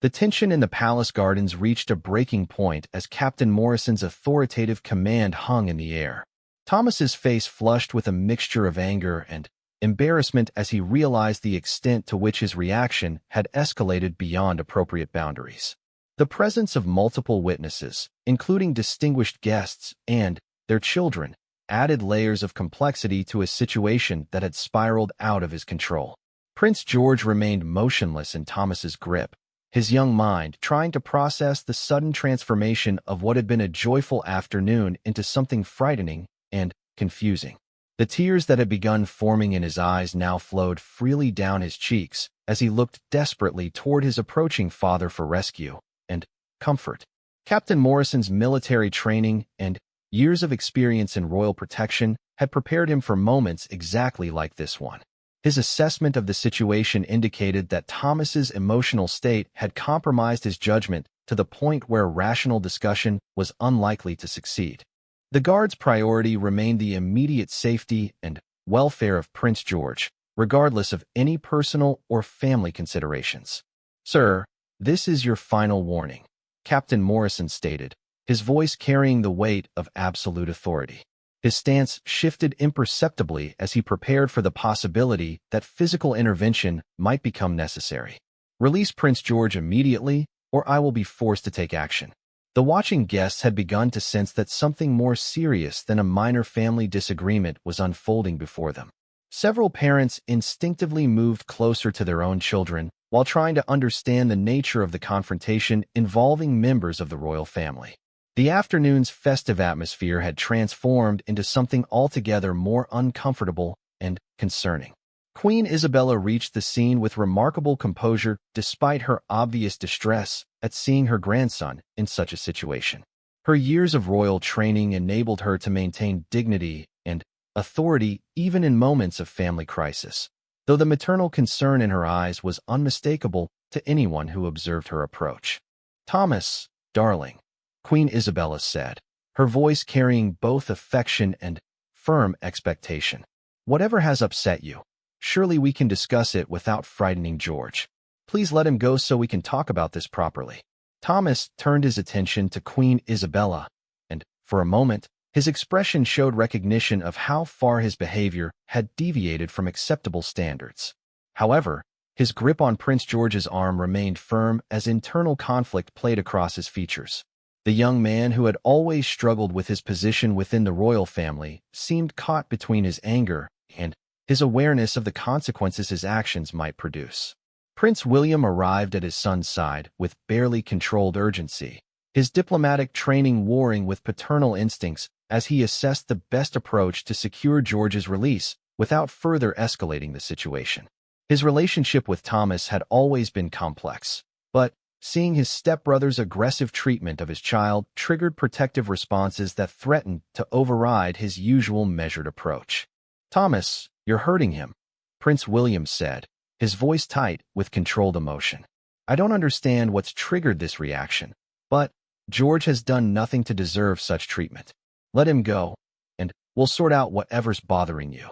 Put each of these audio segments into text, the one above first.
The tension in the palace gardens reached a breaking point as Captain Morrison's authoritative command hung in the air. Thomas's face flushed with a mixture of anger and embarrassment as he realized the extent to which his reaction had escalated beyond appropriate boundaries. The presence of multiple witnesses, including distinguished guests and their children, added layers of complexity to a situation that had spiraled out of his control. Prince George remained motionless in Thomas's grip, his young mind trying to process the sudden transformation of what had been a joyful afternoon into something frightening and confusing. The tears that had begun forming in his eyes now flowed freely down his cheeks as he looked desperately toward his approaching father for rescue and comfort. Captain Morrison's military training and years of experience in royal protection had prepared him for moments exactly like this one. His assessment of the situation indicated that Thomas's emotional state had compromised his judgment to the point where rational discussion was unlikely to succeed. The guard's priority remained the immediate safety and welfare of Prince George, regardless of any personal or family considerations. "Sir, this is your final warning," Captain Morrison stated, his voice carrying the weight of absolute authority. His stance shifted imperceptibly as he prepared for the possibility that physical intervention might become necessary. "Release Prince George immediately, or I will be forced to take action." The watching guests had begun to sense that something more serious than a minor family disagreement was unfolding before them. Several parents instinctively moved closer to their own children while trying to understand the nature of the confrontation involving members of the royal family. The afternoon's festive atmosphere had transformed into something altogether more uncomfortable and concerning. Queen Isabella reached the scene with remarkable composure despite her obvious distress at seeing her grandson in such a situation. Her years of royal training enabled her to maintain dignity and authority even in moments of family crisis, though the maternal concern in her eyes was unmistakable to anyone who observed her approach. "Thomas, darling," Queen Isabella said, her voice carrying both affection and firm expectation. "Whatever has upset you, surely we can discuss it without frightening George. Please let him go so we can talk about this properly." Thomas turned his attention to Queen Isabella, and, for a moment, his expression showed recognition of how far his behavior had deviated from acceptable standards. However, his grip on Prince George's arm remained firm as internal conflict played across his features. The young man who had always struggled with his position within the royal family seemed caught between his anger and his awareness of the consequences his actions might produce. Prince William arrived at his son's side with barely controlled urgency, his diplomatic training warring with paternal instincts as he assessed the best approach to secure George's release without further escalating the situation. His relationship with Thomas had always been complex, but seeing his stepbrother's aggressive treatment of his child triggered protective responses that threatened to override his usual measured approach. "Thomas, you're hurting him," Prince William said, his voice tight with controlled emotion. "I don't understand what's triggered this reaction, but George has done nothing to deserve such treatment. Let him go, and we'll sort out whatever's bothering you."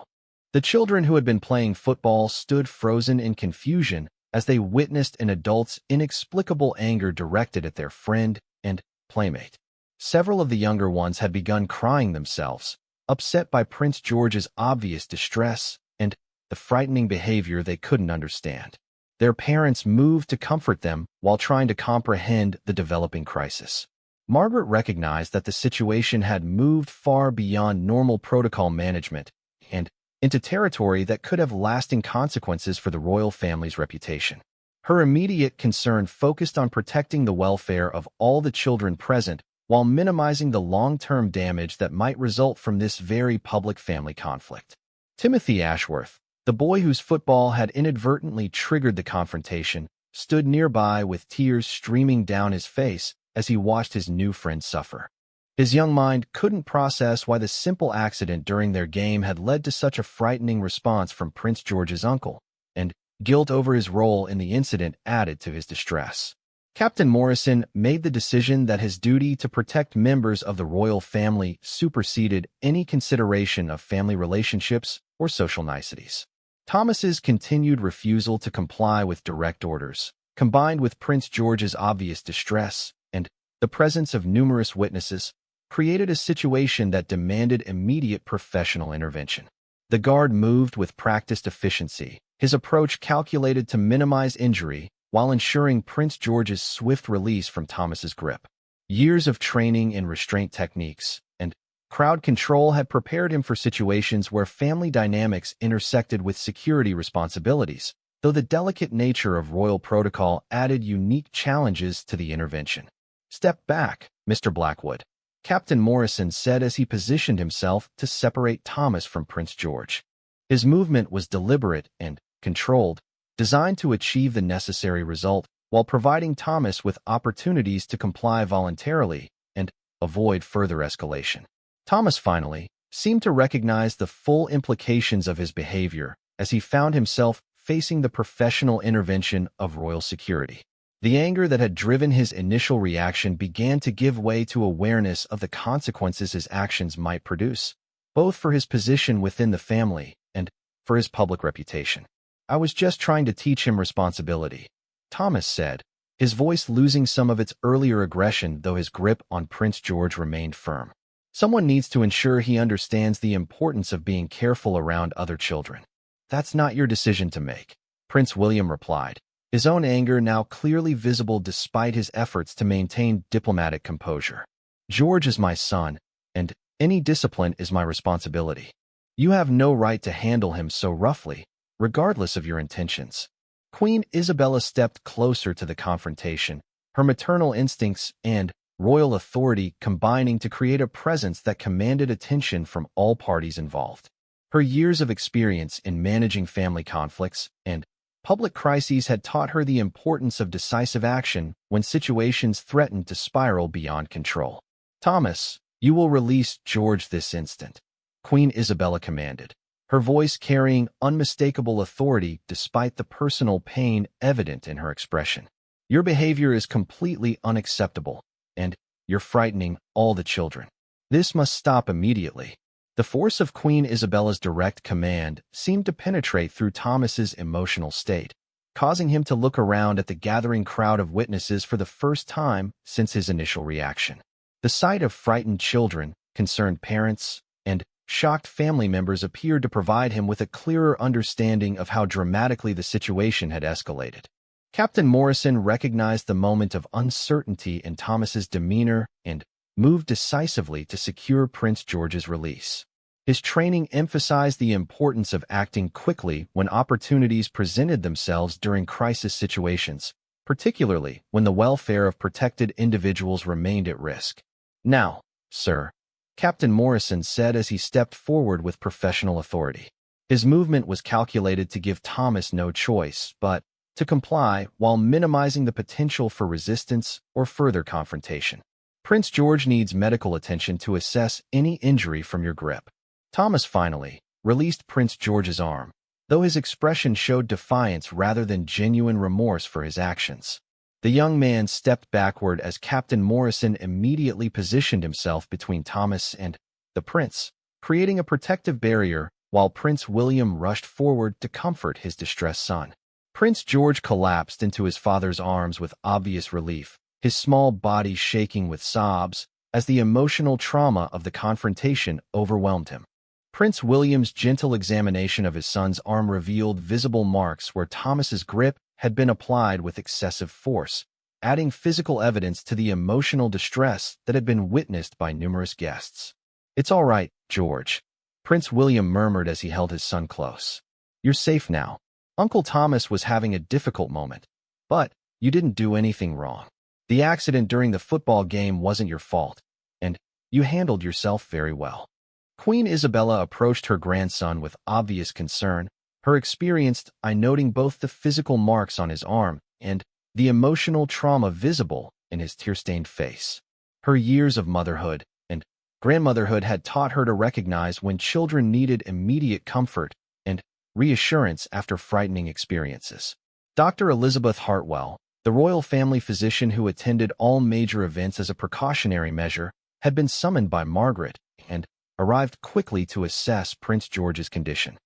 The children who had been playing football stood frozen in confusion as they witnessed an adult's inexplicable anger directed at their friend and playmate. Several of the younger ones had begun crying themselves, upset by Prince George's obvious distress and the frightening behavior they couldn't understand. Their parents moved to comfort them while trying to comprehend the developing crisis. Margaret recognized that the situation had moved far beyond normal protocol management and into territory that could have lasting consequences for the royal family's reputation. Her immediate concern focused on protecting the welfare of all the children present while minimizing the long-term damage that might result from this very public family conflict. Timothy Ashworth, the boy whose football had inadvertently triggered the confrontation, stood nearby with tears streaming down his face as he watched his new friend suffer. His young mind couldn't process why the simple accident during their game had led to such a frightening response from Prince George's uncle, and guilt over his role in the incident added to his distress. Captain Morrison made the decision that his duty to protect members of the royal family superseded any consideration of family relationships or social niceties. Thomas's continued refusal to comply with direct orders, combined with Prince George's obvious distress and the presence of numerous witnesses, created a situation that demanded immediate professional intervention. The guard moved with practiced efficiency, his approach calculated to minimize injury while ensuring Prince George's swift release from Thomas's grip. Years of training in restraint techniques and crowd control had prepared him for situations where family dynamics intersected with security responsibilities, though the delicate nature of royal protocol added unique challenges to the intervention. "Step back, Mr. Blackwood," Captain Morrison said as he positioned himself to separate Thomas from Prince George. His movement was deliberate and controlled, designed to achieve the necessary result while providing Thomas with opportunities to comply voluntarily and avoid further escalation. Thomas finally seemed to recognize the full implications of his behavior as he found himself facing the professional intervention of royal security. The anger that had driven his initial reaction began to give way to awareness of the consequences his actions might produce, both for his position within the family and for his public reputation. "I was just trying to teach him responsibility," Thomas said, his voice losing some of its earlier aggression though his grip on Prince George remained firm. "Someone needs to ensure he understands the importance of being careful around other children." "That's not your decision to make," Prince William replied, his own anger now clearly visible despite his efforts to maintain diplomatic composure. "George is my son, and any discipline is my responsibility. You have no right to handle him so roughly, regardless of your intentions." Queen Isabella stepped closer to the confrontation, her maternal instincts and royal authority combining to create a presence that commanded attention from all parties involved. Her years of experience in managing family conflicts and public crises had taught her the importance of decisive action when situations threatened to spiral beyond control. "Thomas, you will release George this instant," Queen Isabella commanded, her voice carrying unmistakable authority despite the personal pain evident in her expression. "Your behavior is completely unacceptable, and you're frightening all the children. This must stop immediately." The force of Queen Isabella's direct command seemed to penetrate through Thomas's emotional state, causing him to look around at the gathering crowd of witnesses for the first time since his initial reaction. The sight of frightened children, concerned parents, and shocked family members appeared to provide him with a clearer understanding of how dramatically the situation had escalated. Captain Morrison recognized the moment of uncertainty in Thomas's demeanor and moved decisively to secure Prince George's release. His training emphasized the importance of acting quickly when opportunities presented themselves during crisis situations, particularly when the welfare of protected individuals remained at risk. "Now, sir," Captain Morrison said as he stepped forward with professional authority. His movement was calculated to give Thomas no choice but to comply while minimizing the potential for resistance or further confrontation. "Prince George needs medical attention to assess any injury from your grip." Thomas finally released Prince George's arm, though his expression showed defiance rather than genuine remorse for his actions. The young man stepped backward as Captain Morrison immediately positioned himself between Thomas and the prince, creating a protective barrier while Prince William rushed forward to comfort his distressed son. Prince George collapsed into his father's arms with obvious relief, his small body shaking with sobs as the emotional trauma of the confrontation overwhelmed him. Prince William's gentle examination of his son's arm revealed visible marks where Thomas's grip had been applied with excessive force, adding physical evidence to the emotional distress that had been witnessed by numerous guests. "It's all right, George," Prince William murmured as he held his son close. "You're safe now. Uncle Thomas was having a difficult moment, but you didn't do anything wrong. The accident during the football game wasn't your fault, and you handled yourself very well." Queen Isabella approached her grandson with obvious concern, her experienced eye noting both the physical marks on his arm and the emotional trauma visible in his tear-stained face. Her years of motherhood and grandmotherhood had taught her to recognize when children needed immediate comfort and reassurance after frightening experiences. Dr. Elizabeth Hartwell, the royal family physician who attended all major events as a precautionary measure, had been summoned by Margaret and arrived quickly to assess Prince George's condition.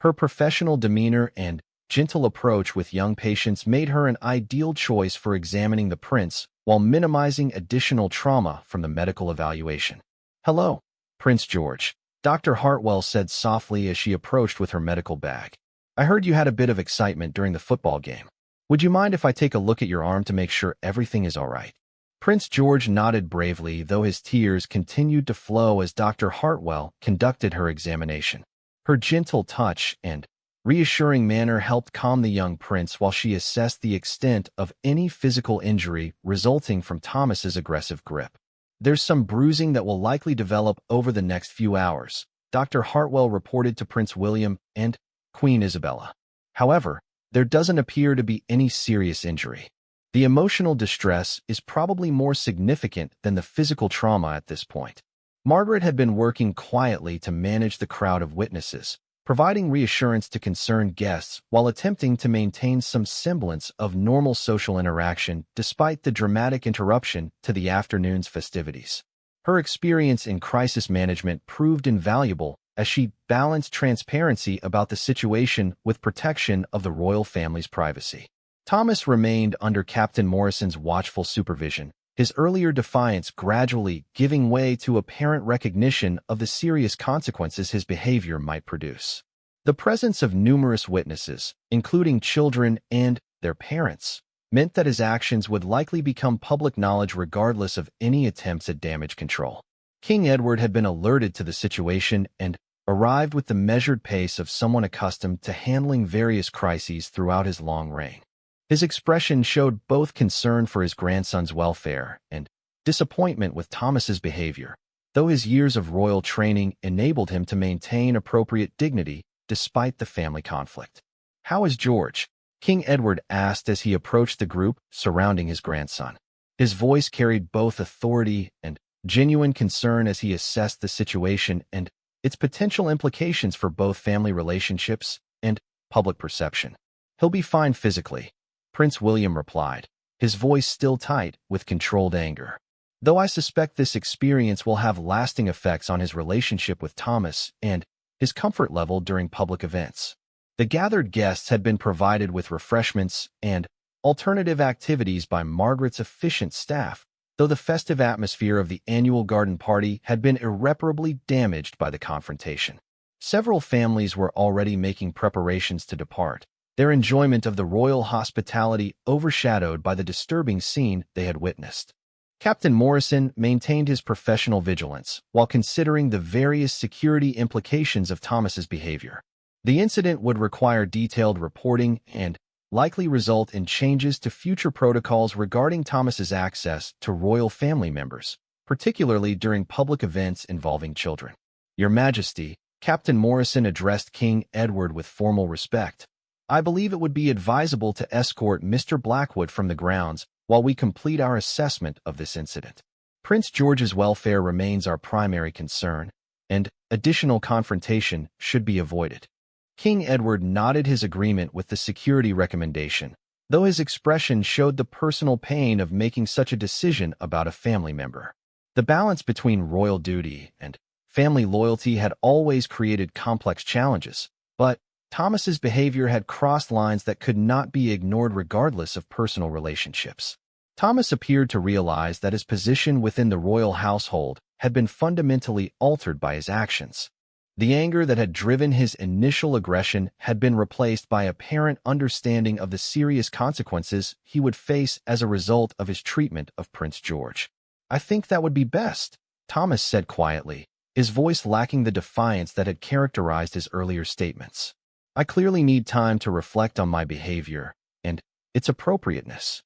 Her professional demeanor and gentle approach with young patients made her an ideal choice for examining the prince while minimizing additional trauma from the medical evaluation. "Hello, Prince George," Dr. Hartwell said softly as she approached with her medical bag. "I heard you had a bit of excitement during the football game. Would you mind if I take a look at your arm to make sure everything is all right?" Prince George nodded bravely, though his tears continued to flow as Dr. Hartwell conducted her examination. Her gentle touch and reassuring manner helped calm the young prince while she assessed the extent of any physical injury resulting from Thomas's aggressive grip. "There's some bruising that will likely develop over the next few hours," Dr. Hartwell reported to Prince William and Queen Isabella. "However, there doesn't appear to be any serious injury. The emotional distress is probably more significant than the physical trauma at this point." Margaret had been working quietly to manage the crowd of witnesses, providing reassurance to concerned guests while attempting to maintain some semblance of normal social interaction despite the dramatic interruption to the afternoon's festivities. Her experience in crisis management proved invaluable as she balanced transparency about the situation with protection of the royal family's privacy. Thomas remained under Captain Morrison's watchful supervision, his earlier defiance gradually giving way to apparent recognition of the serious consequences his behavior might produce. The presence of numerous witnesses, including children and their parents, meant that his actions would likely become public knowledge regardless of any attempts at damage control. King Edward had been alerted to the situation and arrived with the measured pace of someone accustomed to handling various crises throughout his long reign. His expression showed both concern for his grandson's welfare and disappointment with Thomas's behavior, though his years of royal training enabled him to maintain appropriate dignity despite the family conflict. "How is George?" King Edward asked as he approached the group surrounding his grandson. His voice carried both authority and genuine concern as he assessed the situation and its potential implications for both family relationships and public perception. "He'll be fine physically," Prince William replied, his voice still tight with controlled anger. "Though I suspect this experience will have lasting effects on his relationship with Thomas and his comfort level during public events." The gathered guests had been provided with refreshments and alternative activities by Margaret's efficient staff, though the festive atmosphere of the annual garden party had been irreparably damaged by the confrontation. Several families were already making preparations to depart, their enjoyment of the royal hospitality overshadowed by the disturbing scene they had witnessed. Captain Morrison maintained his professional vigilance while considering the various security implications of Thomas's behavior. The incident would require detailed reporting and likely result in changes to future protocols regarding Thomas's access to royal family members, particularly during public events involving children. "Your Majesty," Captain Morrison addressed King Edward with formal respect, "I believe it would be advisable to escort Mr. Blackwood from the grounds while we complete our assessment of this incident. Prince George's welfare remains our primary concern, and additional confrontation should be avoided." King Edward nodded his agreement with the security recommendation, though his expression showed the personal pain of making such a decision about a family member. The balance between royal duty and family loyalty had always created complex challenges, but Thomas's behavior had crossed lines that could not be ignored regardless of personal relationships. Thomas appeared to realize that his position within the royal household had been fundamentally altered by his actions. The anger that had driven his initial aggression had been replaced by apparent understanding of the serious consequences he would face as a result of his treatment of Prince George. "I think that would be best," Thomas said quietly, his voice lacking the defiance that had characterized his earlier statements. "I clearly need time to reflect on my behavior and its appropriateness."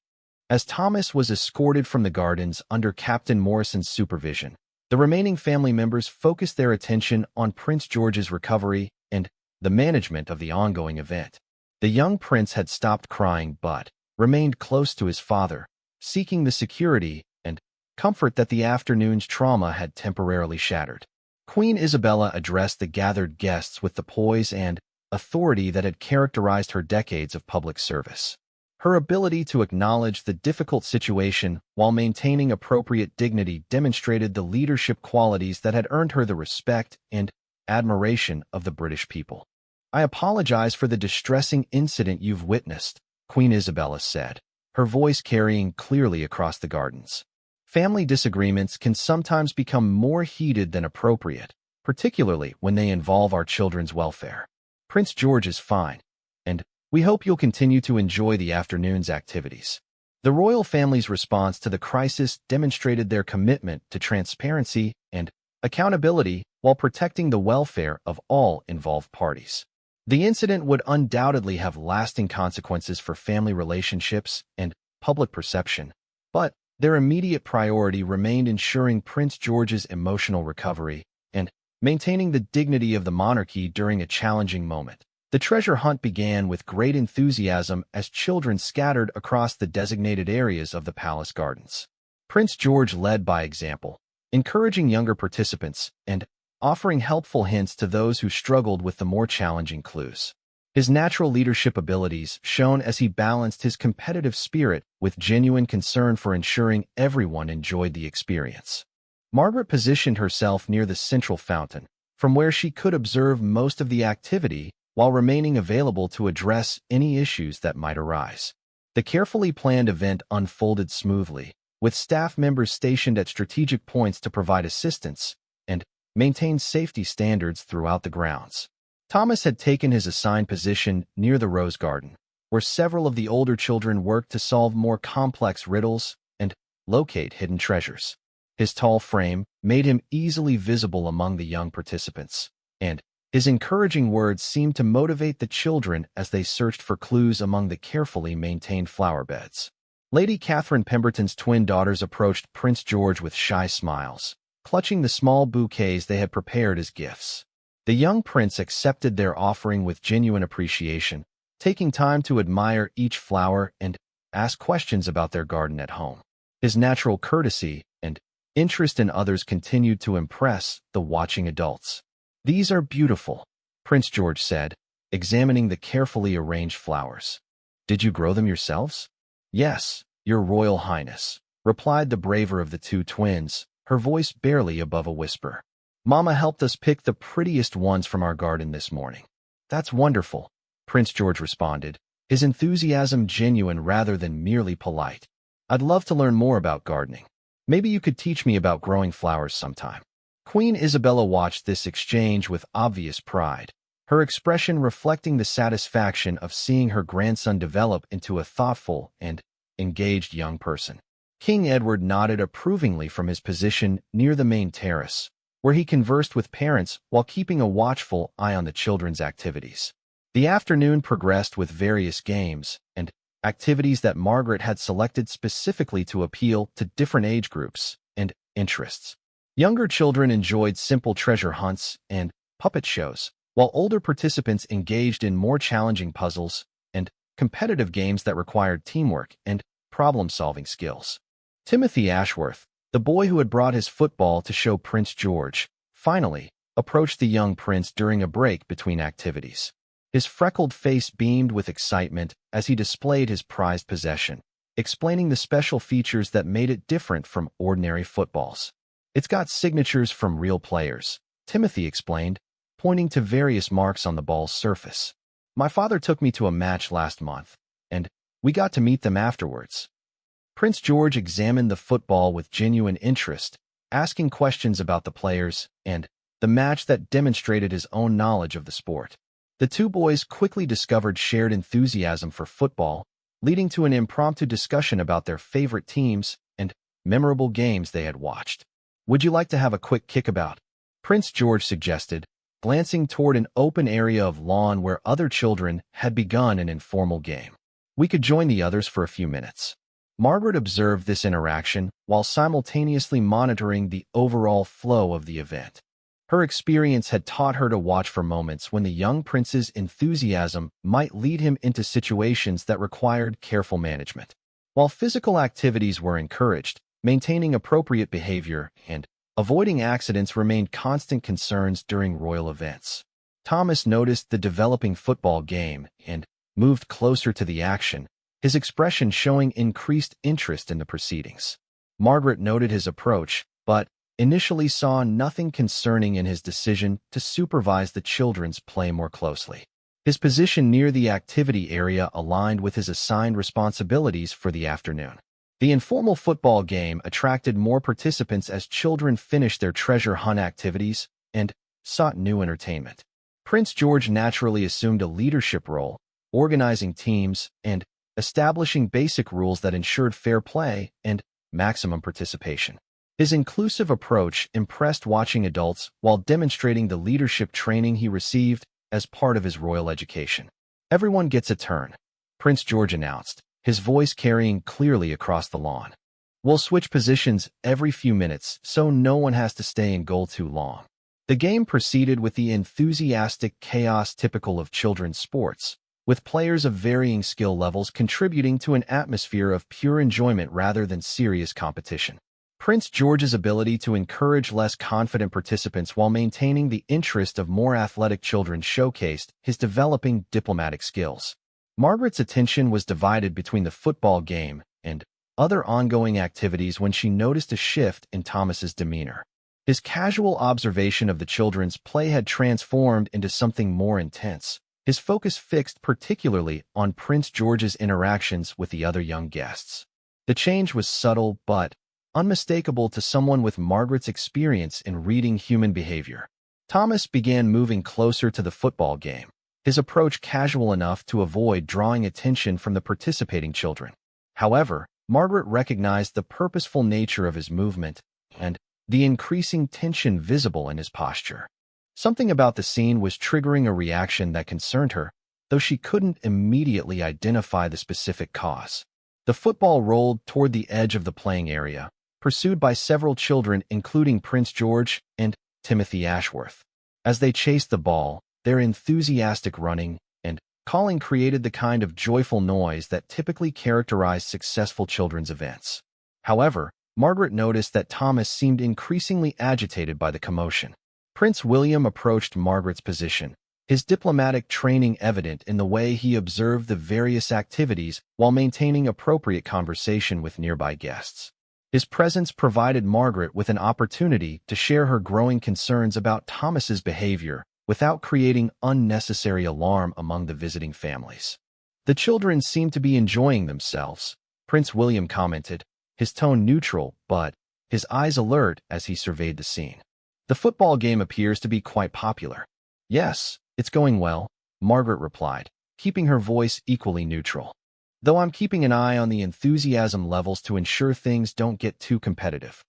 As Thomas was escorted from the gardens under Captain Morrison's supervision, the remaining family members focused their attention on Prince George's recovery and the management of the ongoing event. The young prince had stopped crying but remained close to his father, seeking the security and comfort that the afternoon's trauma had temporarily shattered. Queen Isabella addressed the gathered guests with the poise and authority that had characterized her decades of public service. Her ability to acknowledge the difficult situation while maintaining appropriate dignity demonstrated the leadership qualities that had earned her the respect and admiration of the British people. I apologize for the distressing incident you've witnessed, Queen Isabella said, her voice carrying clearly across the gardens. Family disagreements can sometimes become more heated than appropriate, particularly when they involve our children's welfare. Prince George is fine, and we hope you'll continue to enjoy the afternoon's activities. The royal family's response to the crisis demonstrated their commitment to transparency and accountability while protecting the welfare of all involved parties. The incident would undoubtedly have lasting consequences for family relationships and public perception, but their immediate priority remained ensuring Prince George's emotional recovery and maintaining the dignity of the monarchy during a challenging moment. The treasure hunt began with great enthusiasm as children scattered across the designated areas of the palace gardens. Prince George led by example, encouraging younger participants and offering helpful hints to those who struggled with the more challenging clues. His natural leadership abilities shone as he balanced his competitive spirit with genuine concern for ensuring everyone enjoyed the experience. Margaret positioned herself near the central fountain, from where she could observe most of the activity while remaining available to address any issues that might arise. The carefully planned event unfolded smoothly, with staff members stationed at strategic points to provide assistance and maintain safety standards throughout the grounds. Thomas had taken his assigned position near the rose garden, where several of the older children worked to solve more complex riddles and locate hidden treasures. His tall frame made him easily visible among the young participants, and his encouraging words seemed to motivate the children as they searched for clues among the carefully maintained flower beds. Lady Catherine Pemberton's twin daughters approached Prince George with shy smiles, clutching the small bouquets they had prepared as gifts. The young prince accepted their offering with genuine appreciation, taking time to admire each flower and ask questions about their garden at home. His natural courtesy and interest in others continued to impress the watching adults. "These are beautiful," Prince George said, examining the carefully arranged flowers. "Did you grow them yourselves?" "Yes, Your Royal Highness," replied the braver of the two twins, her voice barely above a whisper. "Mama helped us pick the prettiest ones from our garden this morning." "That's wonderful," Prince George responded, his enthusiasm genuine rather than merely polite. "I'd love to learn more about gardening. Maybe you could teach me about growing flowers sometime." Queen Isabella watched this exchange with obvious pride, her expression reflecting the satisfaction of seeing her grandson develop into a thoughtful and engaged young person. King Edward nodded approvingly from his position near the main terrace, where he conversed with parents while keeping a watchful eye on the children's activities. The afternoon progressed with various games and activities that Margaret had selected specifically to appeal to different age groups and interests. Younger children enjoyed simple treasure hunts and puppet shows, while older participants engaged in more challenging puzzles and competitive games that required teamwork and problem-solving skills. Timothy Ashworth, the boy who had brought his football to show Prince George, finally approached the young prince during a break between activities. His freckled face beamed with excitement as he displayed his prized possession, explaining the special features that made it different from ordinary footballs. "It's got signatures from real players," Timothy explained, pointing to various marks on the ball's surface. "My father took me to a match last month, and we got to meet them afterwards." Prince George examined the football with genuine interest, asking questions about the players and the match that demonstrated his own knowledge of the sport. The two boys quickly discovered shared enthusiasm for football, leading to an impromptu discussion about their favorite teams and memorable games they had watched. "Would you like to have a quick kickabout?" Prince George suggested, glancing toward an open area of lawn where other children had begun an informal game. "We could join the others for a few minutes." Margaret observed this interaction while simultaneously monitoring the overall flow of the event. Her experience had taught her to watch for moments when the young prince's enthusiasm might lead him into situations that required careful management. While physical activities were encouraged, maintaining appropriate behavior and avoiding accidents remained constant concerns during royal events. Thomas noticed the developing football game and moved closer to the action, his expression showing increased interest in the proceedings. Margaret noted his approach, but initially saw nothing concerning in his decision to supervise the children's play more closely. His position near the activity area aligned with his assigned responsibilities for the afternoon. The informal football game attracted more participants as children finished their treasure hunt activities and sought new entertainment. Prince George naturally assumed a leadership role, organizing teams and establishing basic rules that ensured fair play and maximum participation. His inclusive approach impressed watching adults while demonstrating the leadership training he received as part of his royal education. "Everyone gets a turn," Prince George announced, his voice carrying clearly across the lawn. "We'll switch positions every few minutes so no one has to stay in goal too long." The game proceeded with the enthusiastic chaos typical of children's sports, with players of varying skill levels contributing to an atmosphere of pure enjoyment rather than serious competition. Prince George's ability to encourage less confident participants while maintaining the interest of more athletic children showcased his developing diplomatic skills. Margaret's attention was divided between the football game and other ongoing activities when she noticed a shift in Thomas's demeanor. His casual observation of the children's play had transformed into something more intense, his focus fixed particularly on Prince George's interactions with the other young guests. The change was subtle but unmistakable to someone with Margaret's experience in reading human behavior. Thomas began moving closer to the football game, his approach casual enough to avoid drawing attention from the participating children. However, Margaret recognized the purposeful nature of his movement and the increasing tension visible in his posture. Something about the scene was triggering a reaction that concerned her, though she couldn't immediately identify the specific cause. The football rolled toward the edge of the playing area, pursued by several children including Prince George and Timothy Ashworth. As they chased the ball, their enthusiastic running and calling created the kind of joyful noise that typically characterized successful children's events. However, Margaret noticed that Thomas seemed increasingly agitated by the commotion. Prince William approached Margaret's position, his diplomatic training evident in the way he observed the various activities while maintaining appropriate conversation with nearby guests. His presence provided Margaret with an opportunity to share her growing concerns about Thomas's behavior without creating unnecessary alarm among the visiting families. "The children seem to be enjoying themselves," Prince William commented, his tone neutral but his eyes alert as he surveyed the scene. "The football game appears to be quite popular." "Yes, it's going well," Margaret replied, keeping her voice equally neutral. "Though I'm keeping an eye on the enthusiasm levels to ensure things don't get too competitive."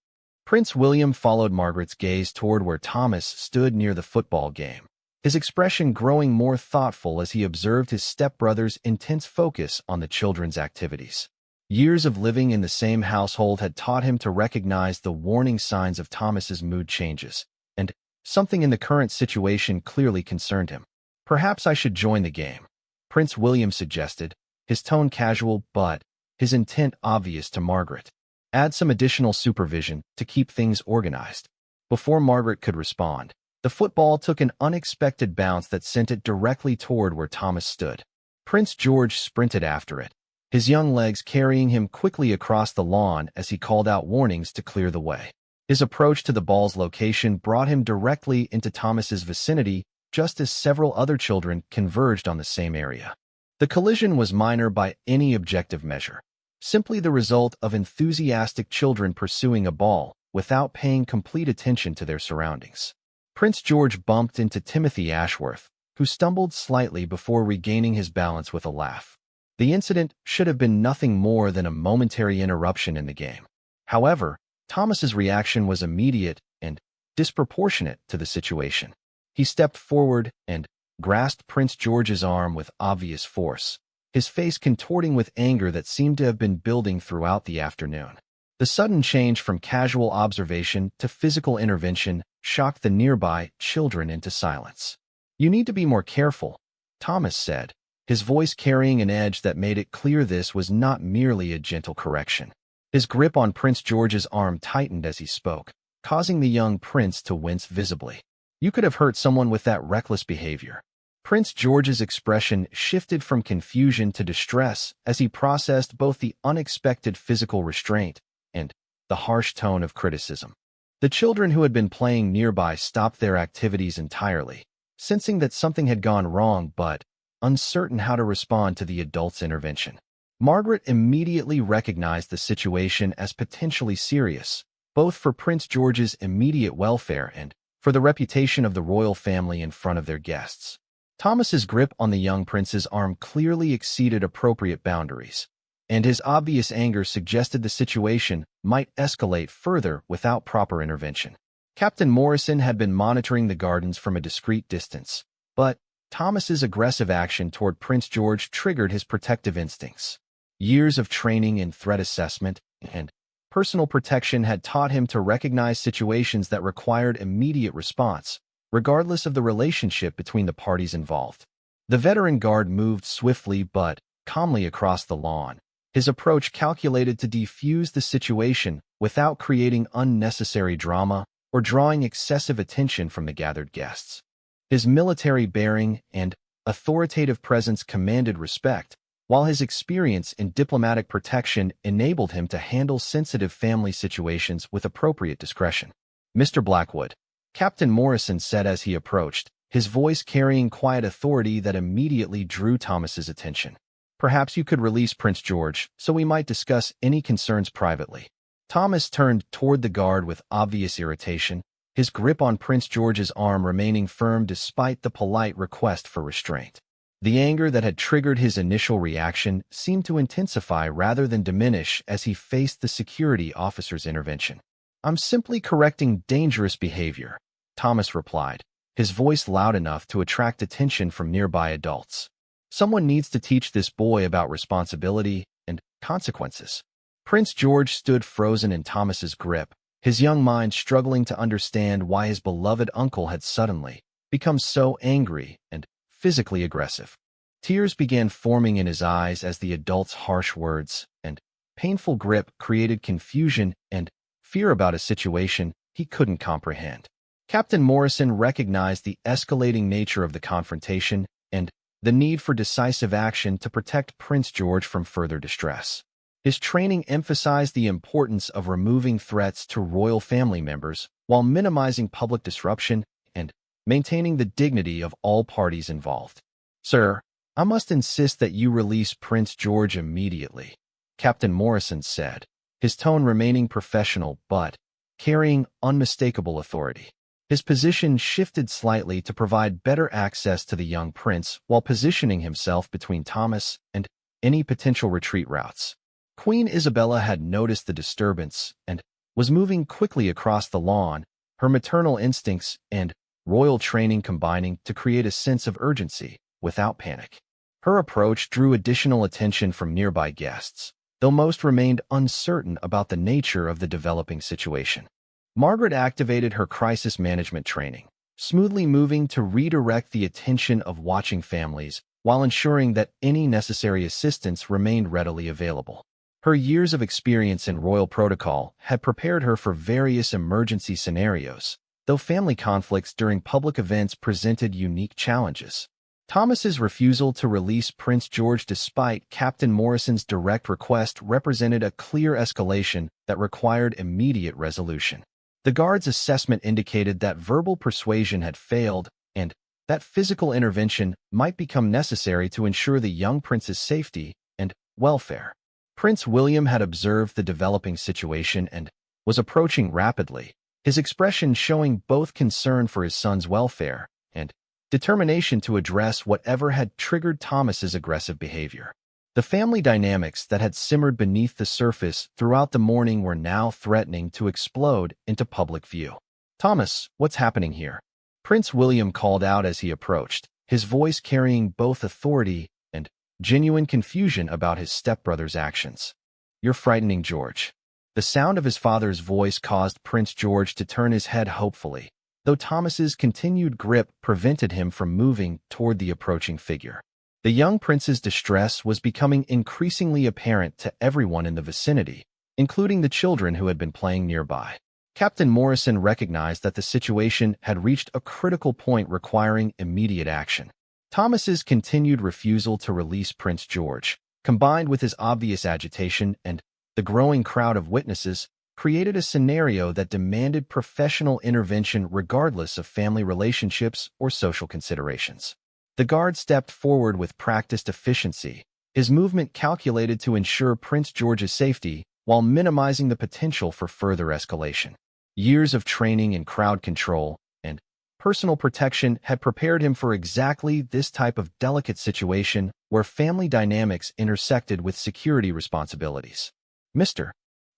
Prince William followed Margaret's gaze toward where Thomas stood near the football game, his expression growing more thoughtful as he observed his stepbrother's intense focus on the children's activities. Years of living in the same household had taught him to recognize the warning signs of Thomas's mood changes, and something in the current situation clearly concerned him. "Perhaps I should join the game," Prince William suggested, his tone casual but his intent obvious to Margaret. "Add some additional supervision to keep things organized." Before Margaret could respond, the football took an unexpected bounce that sent it directly toward where Thomas stood. Prince George sprinted after it, his young legs carrying him quickly across the lawn as he called out warnings to clear the way. His approach to the ball's location brought him directly into Thomas's vicinity just as several other children converged on the same area. The collision was minor by any objective measure, simply the result of enthusiastic children pursuing a ball without paying complete attention to their surroundings. Prince George bumped into Timothy Ashworth, who stumbled slightly before regaining his balance with a laugh. The incident should have been nothing more than a momentary interruption in the game. However, Thomas's reaction was immediate and disproportionate to the situation. He stepped forward and grasped Prince George's arm with obvious force, his face contorting with anger that seemed to have been building throughout the afternoon. The sudden change from casual observation to physical intervention shocked the nearby children into silence. "You need to be more careful," Thomas said, his voice carrying an edge that made it clear this was not merely a gentle correction. His grip on Prince George's arm tightened as he spoke, causing the young prince to wince visibly. "You could have hurt someone with that reckless behavior." Prince George's expression shifted from confusion to distress as he processed both the unexpected physical restraint and the harsh tone of criticism. The children who had been playing nearby stopped their activities entirely, sensing that something had gone wrong but uncertain how to respond to the adult's intervention. Margaret immediately recognized the situation as potentially serious, both for Prince George's immediate welfare and for the reputation of the royal family in front of their guests. Thomas's grip on the young prince's arm clearly exceeded appropriate boundaries, and his obvious anger suggested the situation might escalate further without proper intervention. Captain Morrison had been monitoring the gardens from a discreet distance, but Thomas's aggressive action toward Prince George triggered his protective instincts. Years of training in threat assessment and personal protection had taught him to recognize situations that required immediate response, regardless of the relationship between the parties involved. The veteran guard moved swiftly but calmly across the lawn, his approach calculated to defuse the situation without creating unnecessary drama or drawing excessive attention from the gathered guests. His military bearing and authoritative presence commanded respect, while his experience in diplomatic protection enabled him to handle sensitive family situations with appropriate discretion. "Mr. Blackwood," Captain Morrison said as he approached, his voice carrying quiet authority that immediately drew Thomas's attention. "Perhaps you could release Prince George, so we might discuss any concerns privately." Thomas turned toward the guard with obvious irritation, his grip on Prince George's arm remaining firm despite the polite request for restraint. The anger that had triggered his initial reaction seemed to intensify rather than diminish as he faced the security officer's intervention. "I'm simply correcting dangerous behavior," Thomas replied, his voice loud enough to attract attention from nearby adults. "Someone needs to teach this boy about responsibility and consequences." Prince George stood frozen in Thomas's grip, his young mind struggling to understand why his beloved uncle had suddenly become so angry and physically aggressive. Tears began forming in his eyes as the adult's harsh words and painful grip created confusion and fear about a situation he couldn't comprehend. Captain Morrison recognized the escalating nature of the confrontation and the need for decisive action to protect Prince George from further distress. His training emphasized the importance of removing threats to royal family members while minimizing public disruption and maintaining the dignity of all parties involved. "Sir, I must insist that you release Prince George immediately," Captain Morrison said, his tone remaining professional but carrying unmistakable authority. His position shifted slightly to provide better access to the young prince while positioning himself between Thomas and any potential retreat routes. Queen Isabella had noticed the disturbance and was moving quickly across the lawn, her maternal instincts and royal training combining to create a sense of urgency without panic. Her approach drew additional attention from nearby guests, though most remained uncertain about the nature of the developing situation. Margaret activated her crisis management training, smoothly moving to redirect the attention of watching families while ensuring that any necessary assistance remained readily available. Her years of experience in royal protocol had prepared her for various emergency scenarios, though family conflicts during public events presented unique challenges. Thomas's refusal to release Prince George despite Captain Morrison's direct request represented a clear escalation that required immediate resolution. The guard's assessment indicated that verbal persuasion had failed and that physical intervention might become necessary to ensure the young prince's safety and welfare. Prince William had observed the developing situation and was approaching rapidly, his expression showing both concern for his son's welfare and determination to address whatever had triggered Thomas's aggressive behavior. The family dynamics that had simmered beneath the surface throughout the morning were now threatening to explode into public view. "Thomas, what's happening here?" Prince William called out as he approached, his voice carrying both authority and genuine confusion about his stepbrother's actions. "You're frightening George." The sound of his father's voice caused Prince George to turn his head hopefully, though Thomas's continued grip prevented him from moving toward the approaching figure. The young prince's distress was becoming increasingly apparent to everyone in the vicinity, including the children who had been playing nearby. Captain Morrison recognized that the situation had reached a critical point requiring immediate action. Thomas's continued refusal to release Prince George, combined with his obvious agitation and the growing crowd of witnesses, created a scenario that demanded professional intervention regardless of family relationships or social considerations. The guard stepped forward with practiced efficiency, his movement calculated to ensure Prince George's safety while minimizing the potential for further escalation. Years of training in crowd control and personal protection had prepared him for exactly this type of delicate situation where family dynamics intersected with security responsibilities. "Mr.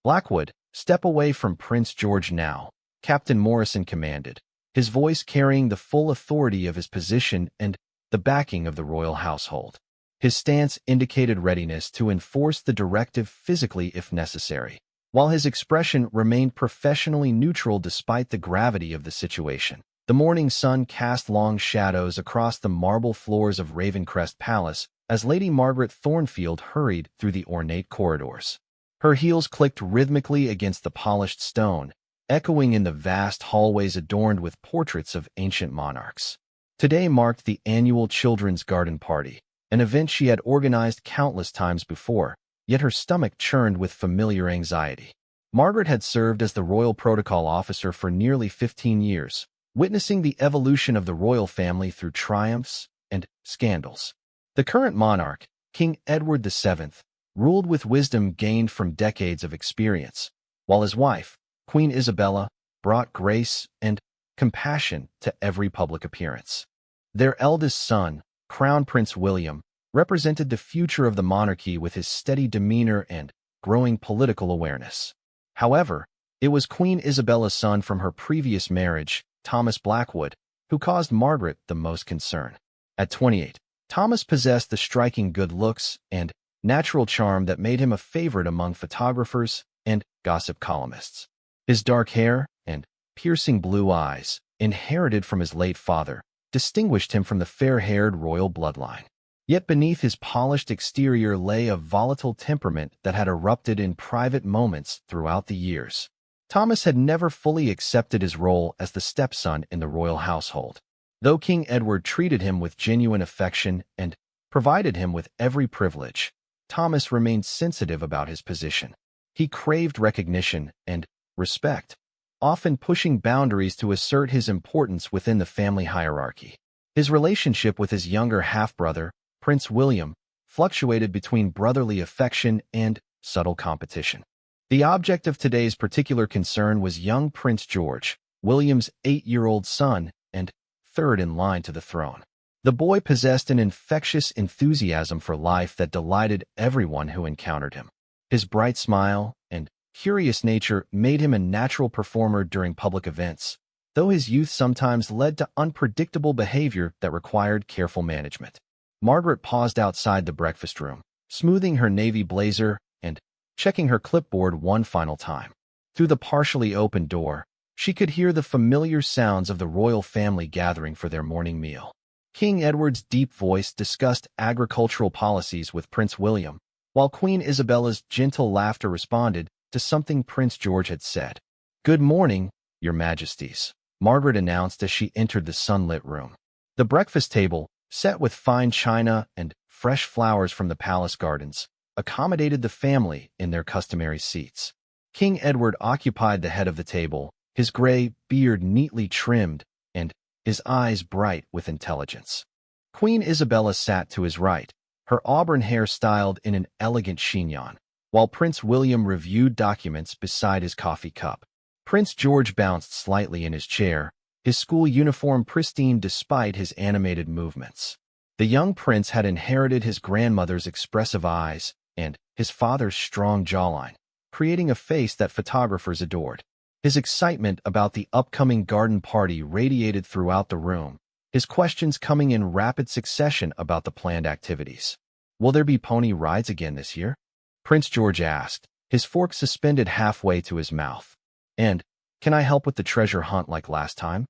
Blackwood, step away from Prince George now," Captain Morrison commanded, his voice carrying the full authority of his position and the backing of the royal household. His stance indicated readiness to enforce the directive physically if necessary, while his expression remained professionally neutral despite the gravity of the situation. The morning sun cast long shadows across the marble floors of Ravencrest Palace as Lady Margaret Thornfield hurried through the ornate corridors. Her heels clicked rhythmically against the polished stone, echoing in the vast hallways adorned with portraits of ancient monarchs. Today marked the annual Children's Garden Party, an event she had organized countless times before, yet her stomach churned with familiar anxiety. Margaret had served as the royal protocol officer for nearly 15 years, witnessing the evolution of the royal family through triumphs and scandals. The current monarch, King Edward VII, ruled with wisdom gained from decades of experience, while his wife, Queen Isabella, brought grace and compassion to every public appearance. Their eldest son, Crown Prince William, represented the future of the monarchy with his steady demeanor and growing political awareness. However, it was Queen Isabella's son from her previous marriage, Thomas Blackwood, who caused Margaret the most concern. At 28, Thomas possessed the striking good looks and natural charm that made him a favorite among photographers and gossip columnists. His dark hair and piercing blue eyes, inherited from his late father, distinguished him from the fair-haired royal bloodline. Yet beneath his polished exterior lay a volatile temperament that had erupted in private moments throughout the years. Thomas had never fully accepted his role as the stepson in the royal household. Though King Edward treated him with genuine affection and provided him with every privilege, Thomas remained sensitive about his position. He craved recognition and respect, often pushing boundaries to assert his importance within the family hierarchy. His relationship with his younger half-brother, Prince William, fluctuated between brotherly affection and subtle competition. The object of today's particular concern was young Prince George, William's 8-year-old son and third in line to the throne. The boy possessed an infectious enthusiasm for life that delighted everyone who encountered him. His bright smile and curious nature made him a natural performer during public events, though his youth sometimes led to unpredictable behavior that required careful management. Margaret paused outside the breakfast room, smoothing her navy blazer and checking her clipboard one final time. Through the partially open door, she could hear the familiar sounds of the royal family gathering for their morning meal. King Edward's deep voice discussed agricultural policies with Prince William, while Queen Isabella's gentle laughter responded to something Prince George had said. "Good morning, Your Majesties," Margaret announced as she entered the sunlit room. The breakfast table, set with fine china and fresh flowers from the palace gardens, accommodated the family in their customary seats. King Edward occupied the head of the table, his gray beard neatly trimmed and his eyes bright with intelligence. Queen Isabella sat to his right, her auburn hair styled in an elegant chignon, while Prince William reviewed documents beside his coffee cup. Prince George bounced slightly in his chair, his school uniform pristine despite his animated movements. The young prince had inherited his grandmother's expressive eyes and his father's strong jawline, creating a face that photographers adored. His excitement about the upcoming garden party radiated throughout the room, his questions coming in rapid succession about the planned activities. "Will there be pony rides again this year?" Prince George asked, his fork suspended halfway to his mouth. "And can I help with the treasure hunt like last time?"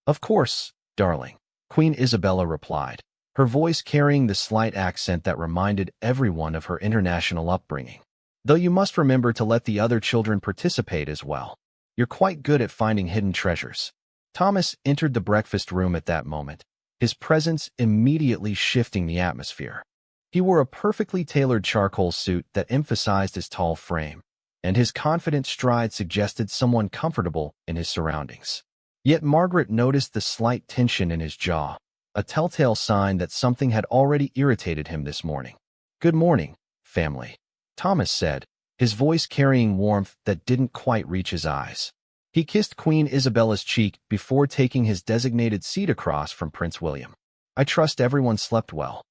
"Of course, darling," Queen Isabella replied, her voice carrying the slight accent that reminded everyone of her international upbringing. "Though you must remember to let the other children participate as well. You're quite good at finding hidden treasures." Thomas entered the breakfast room at that moment, his presence immediately shifting the atmosphere. He wore a perfectly tailored charcoal suit that emphasized his tall frame, and his confident stride suggested someone comfortable in his surroundings. Yet Margaret noticed the slight tension in his jaw, a telltale sign that something had already irritated him this morning. "Good morning, family," Thomas said, his voice carrying warmth that didn't quite reach his eyes. He kissed Queen Isabella's cheek before taking his designated seat across from Prince William. "I trust everyone slept well."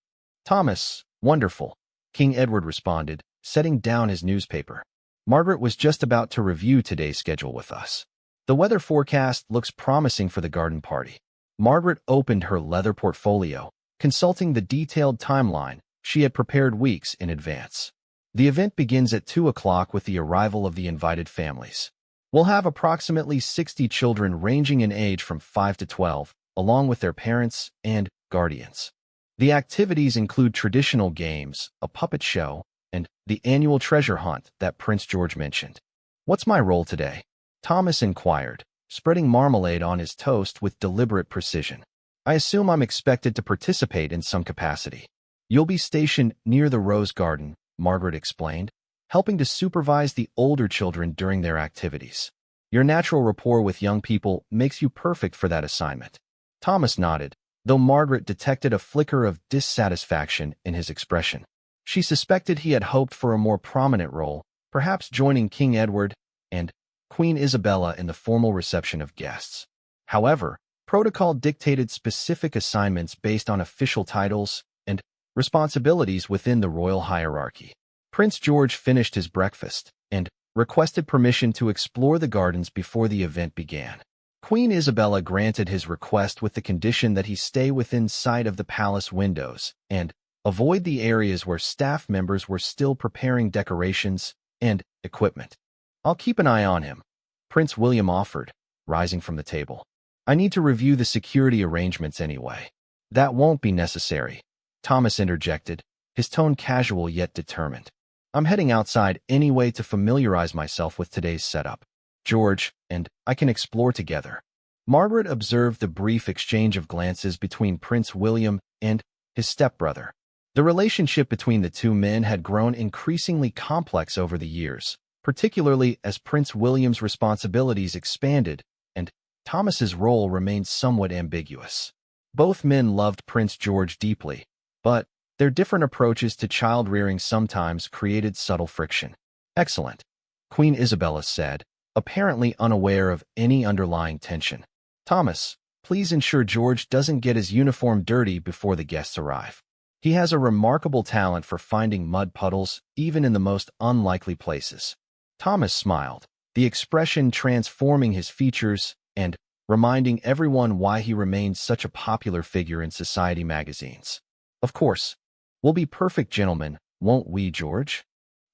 "Thomas, wonderful," King Edward responded, setting down his newspaper. "Margaret was just about to review today's schedule with us. The weather forecast looks promising for the garden party." Margaret opened her leather portfolio, consulting the detailed timeline she had prepared weeks in advance. "The event begins at 2 o'clock with the arrival of the invited families. We'll have approximately 60 children ranging in age from 5 to 12, along with their parents and guardians. The activities include traditional games, a puppet show, and the annual treasure hunt that Prince George mentioned." "What's my role today?" Thomas inquired, spreading marmalade on his toast with deliberate precision. "I assume I'm expected to participate in some capacity." "You'll be stationed near the Rose Garden," Margaret explained, helping to supervise the older children during their activities. "Your natural rapport with young people makes you perfect for that assignment." Thomas nodded, though Margaret detected a flicker of dissatisfaction in his expression. She suspected he had hoped for a more prominent role, perhaps joining King Edward and Queen Isabella in the formal reception of guests. However, protocol dictated specific assignments based on official titles and responsibilities within the royal hierarchy. Prince George finished his breakfast and requested permission to explore the gardens before the event began. Queen Isabella granted his request with the condition that he stay within sight of the palace windows and avoid the areas where staff members were still preparing decorations and equipment. "I'll keep an eye on him," Prince William offered, rising from the table. "I need to review the security arrangements anyway." "That won't be necessary," Thomas interjected, his tone casual yet determined. "I'm heading outside anyway to familiarize myself with today's setup. George and I can explore together." Margaret observed the brief exchange of glances between Prince William and his stepbrother. The relationship between the two men had grown increasingly complex over the years, particularly as Prince William's responsibilities expanded and Thomas's role remained somewhat ambiguous. Both men loved Prince George deeply, but their different approaches to child-rearing sometimes created subtle friction. "Excellent," Queen Isabella said, apparently unaware of any underlying tension. "Thomas, please ensure George doesn't get his uniform dirty before the guests arrive. He has a remarkable talent for finding mud puddles, even in the most unlikely places." Thomas smiled, the expression transforming his features and reminding everyone why he remained such a popular figure in society magazines. "Of course. We'll be perfect gentlemen, won't we, George?"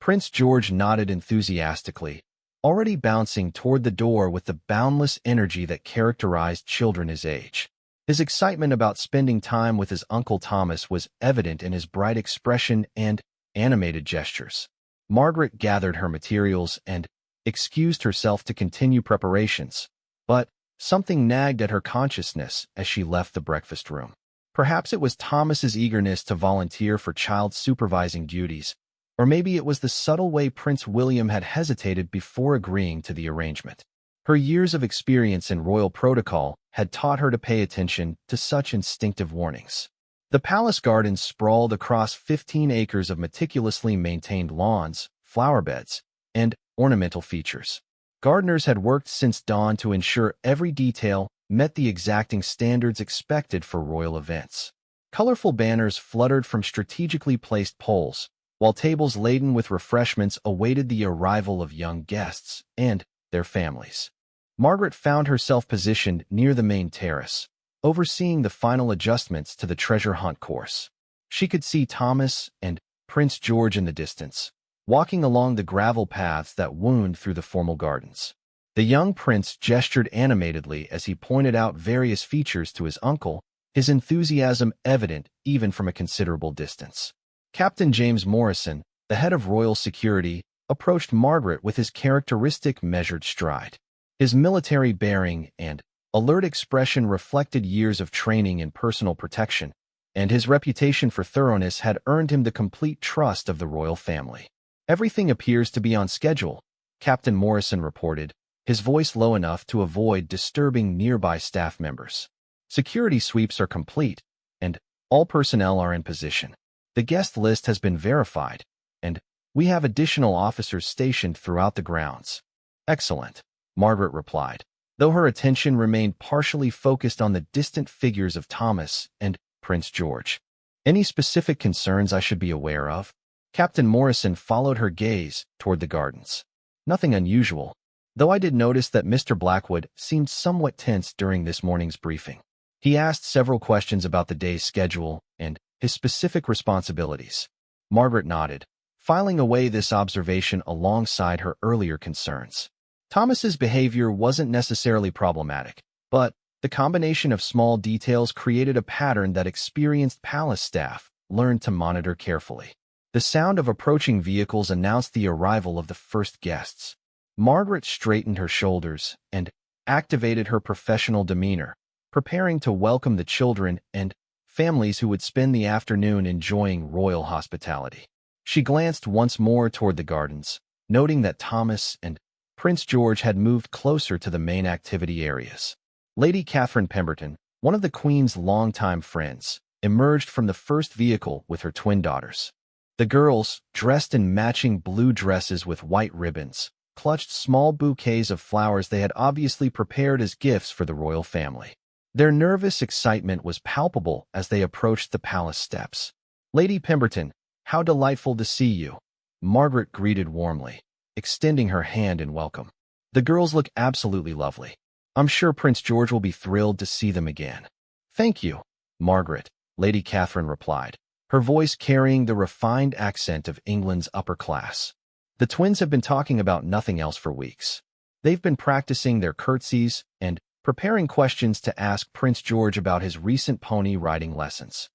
Prince George nodded enthusiastically, already bouncing toward the door with the boundless energy that characterized children his age. His excitement about spending time with his Uncle Thomas was evident in his bright expression and animated gestures. Margaret gathered her materials and excused herself to continue preparations, but something nagged at her consciousness as she left the breakfast room. Perhaps it was Thomas's eagerness to volunteer for child supervising duties, or maybe it was the subtle way Prince William had hesitated before agreeing to the arrangement. Her years of experience in royal protocol had taught her to pay attention to such instinctive warnings. The palace gardens sprawled across 15 acres of meticulously maintained lawns, flower beds, and ornamental features. Gardeners had worked since dawn to ensure every detail met the exacting standards expected for royal events. Colorful banners fluttered from strategically placed poles, while tables laden with refreshments awaited the arrival of young guests and their families. Margaret found herself positioned near the main terrace, overseeing the final adjustments to the treasure hunt course. She could see Thomas and Prince George in the distance, walking along the gravel paths that wound through the formal gardens. The young prince gestured animatedly as he pointed out various features to his uncle, his enthusiasm evident even from a considerable distance. Captain James Morrison, the head of royal security, approached Margaret with his characteristic measured stride. His military bearing and alert expression reflected years of training in personal protection, and his reputation for thoroughness had earned him the complete trust of the royal family. "Everything appears to be on schedule," Captain Morrison reported, his voice low enough to avoid disturbing nearby staff members. "Security sweeps are complete, and all personnel are in position. The guest list has been verified, and we have additional officers stationed throughout the grounds. Excellent, Margaret replied, though her attention remained partially focused on the distant figures of Thomas and Prince George. Any specific concerns I should be aware of? Captain Morrison followed her gaze toward the gardens. Nothing unusual, though I did notice that Mr. Blackwood seemed somewhat tense during this morning's briefing. He asked several questions about the day's schedule and his specific responsibilities. Margaret nodded, filing away this observation alongside her earlier concerns. Thomas's behavior wasn't necessarily problematic, but the combination of small details created a pattern that experienced palace staff learned to monitor carefully. The sound of approaching vehicles announced the arrival of the first guests. Margaret straightened her shoulders and activated her professional demeanor, preparing to welcome the children and families who would spend the afternoon enjoying royal hospitality. She glanced once more toward the gardens, noting that Thomas and Prince George had moved closer to the main activity areas. Lady Catherine Pemberton, one of the Queen's longtime friends, emerged from the first vehicle with her twin daughters. The girls, dressed in matching blue dresses with white ribbons, clutched small bouquets of flowers they had obviously prepared as gifts for the royal family. Their nervous excitement was palpable as they approached the palace steps. "Lady Pemberton, how delightful to see you," Margaret greeted warmly, extending her hand in welcome. "The girls look absolutely lovely. I'm sure Prince George will be thrilled to see them again." "Thank you, Margaret," Lady Catherine replied, her voice carrying the refined accent of England's upper class. The twins have been talking about nothing else for weeks. They've been practicing their curtsies and preparing questions to ask Prince George about his recent pony riding lessons.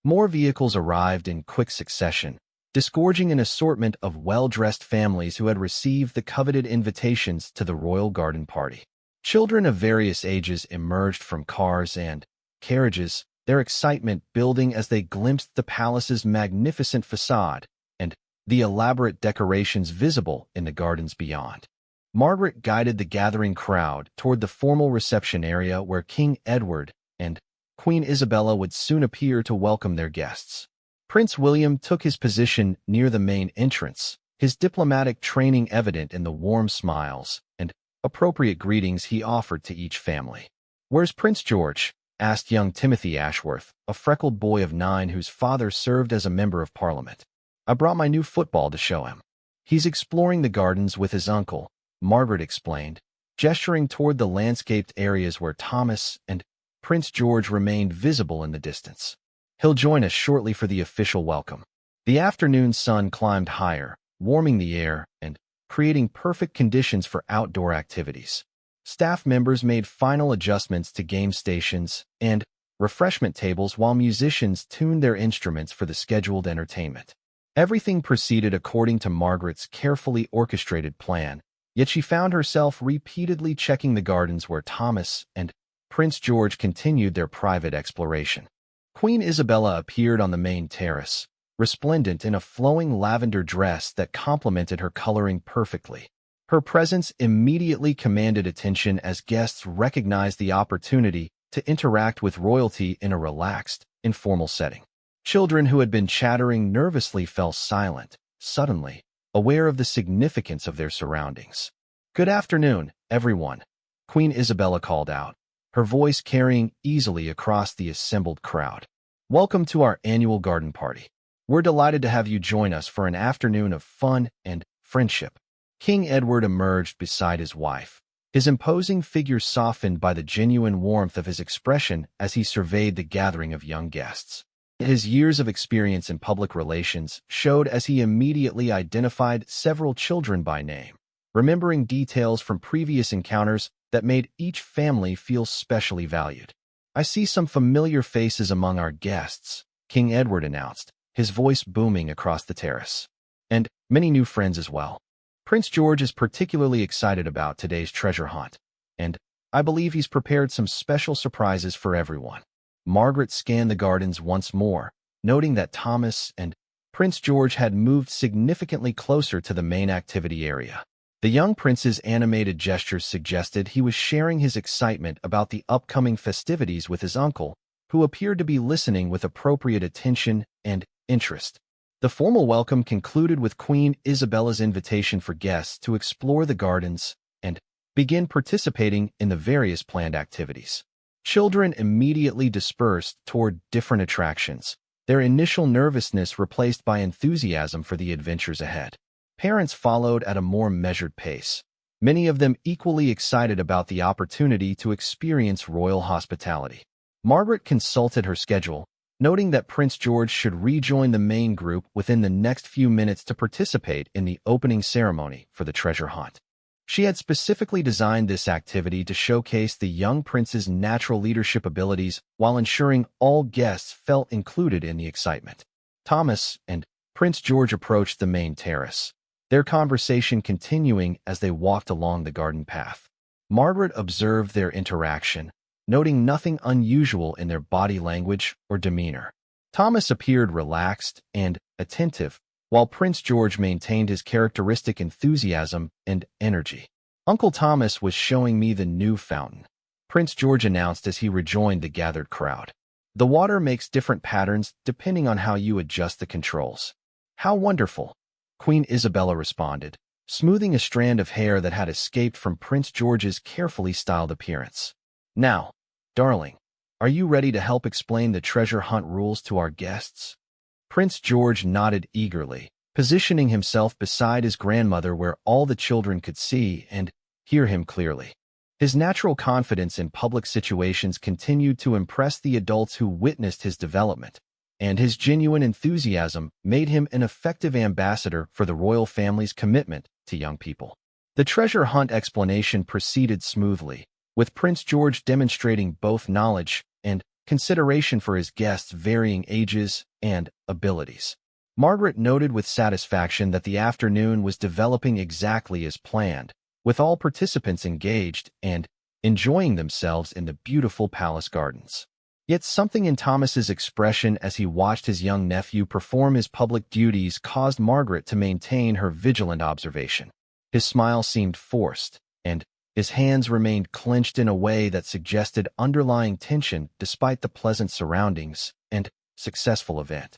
More vehicles arrived in quick succession, disgorging an assortment of well-dressed families who had received the coveted invitations to the royal garden party. Children of various ages emerged from cars and carriages, their excitement building as they glimpsed the palace's magnificent facade and the elaborate decorations visible in the gardens beyond. Margaret guided the gathering crowd toward the formal reception area where King Edward and Queen Isabella would soon appear to welcome their guests. Prince William took his position near the main entrance, his diplomatic training evident in the warm smiles and appropriate greetings he offered to each family. "Where's Prince George?" asked young Timothy Ashworth, a freckled boy of 9 whose father served as a member of Parliament. "I brought my new football to show him. He's exploring the gardens with his uncle," Margaret explained, gesturing toward the landscaped areas where Thomas and Prince George remained visible in the distance. "He'll join us shortly for the official welcome." The afternoon sun climbed higher, warming the air and creating perfect conditions for outdoor activities. Staff members made final adjustments to game stations and refreshment tables while musicians tuned their instruments for the scheduled entertainment. Everything proceeded according to Margaret's carefully orchestrated plan, yet she found herself repeatedly checking the gardens where Thomas and Prince George continued their private exploration. Queen Isabella appeared on the main terrace, resplendent in a flowing lavender dress that complemented her coloring perfectly. Her presence immediately commanded attention as guests recognized the opportunity to interact with royalty in a relaxed, informal setting. Children who had been chattering nervously fell silent, suddenly, aware of the significance of their surroundings. "Good afternoon, everyone," Queen Isabella called out, her voice carrying easily across the assembled crowd. "Welcome to our annual garden party. We're delighted to have you join us for an afternoon of fun and friendship." King Edward emerged beside his wife, his imposing figure softened by the genuine warmth of his expression as he surveyed the gathering of young guests. His years of experience in public relations showed as he immediately identified several children by name, remembering details from previous encounters that made each family feel specially valued. "I see some familiar faces among our guests," King Edward announced, his voice booming across the terrace. "And many new friends as well. Prince George is particularly excited about today's treasure hunt, and I believe he's prepared some special surprises for everyone." Margaret scanned the gardens once more, noting that Thomas and Prince George had moved significantly closer to the main activity area. The young prince's animated gestures suggested he was sharing his excitement about the upcoming festivities with his uncle, who appeared to be listening with appropriate attention and interest. The formal welcome concluded with Queen Isabella's invitation for guests to explore the gardens and begin participating in the various planned activities. Children immediately dispersed toward different attractions, their initial nervousness replaced by enthusiasm for the adventures ahead. Parents followed at a more measured pace, many of them equally excited about the opportunity to experience royal hospitality. Margaret consulted her schedule, noting that Prince George should rejoin the main group within the next few minutes to participate in the opening ceremony for the treasure hunt. She had specifically designed this activity to showcase the young prince's natural leadership abilities while ensuring all guests felt included in the excitement. Thomas and Prince George approached the main terrace, their conversation continuing as they walked along the garden path. Margaret observed their interaction, noting nothing unusual in their body language or demeanor. Thomas appeared relaxed and attentive, while Prince George maintained his characteristic enthusiasm and energy. "Uncle Thomas was showing me the new fountain," Prince George announced as he rejoined the gathered crowd. "The water makes different patterns depending on how you adjust the controls." "How wonderful," Queen Isabella responded, smoothing a strand of hair that had escaped from Prince George's carefully styled appearance. "Now, darling, are you ready to help explain the treasure hunt rules to our guests?" Prince George nodded eagerly, positioning himself beside his grandmother where all the children could see and hear him clearly. His natural confidence in public situations continued to impress the adults who witnessed his development, and his genuine enthusiasm made him an effective ambassador for the royal family's commitment to young people. The treasure hunt explanation proceeded smoothly, with Prince George demonstrating both knowledge and consideration for his guests' varying ages and abilities. Margaret noted with satisfaction that the afternoon was developing exactly as planned, with all participants engaged and enjoying themselves in the beautiful palace gardens. Yet something in Thomas's expression as he watched his young nephew perform his public duties caused Margaret to maintain her vigilant observation. His smile seemed forced, and his hands remained clenched in a way that suggested underlying tension despite the pleasant surroundings and successful event.